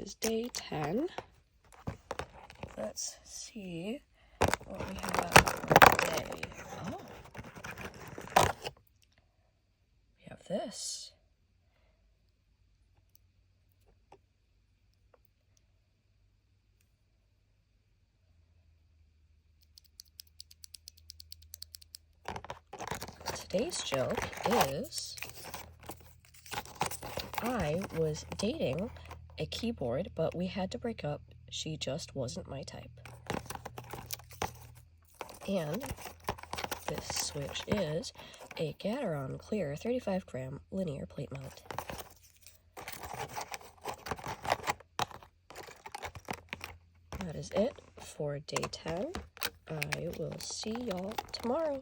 is day 10. Let's see what we have today. Oh, we have this. Today's joke is, I was dating a keyboard, but we had to break up. She just wasn't my type. And this switch is a Gateron Clear 35-gram linear plate mount. That is it for day 10. I will see y'all tomorrow.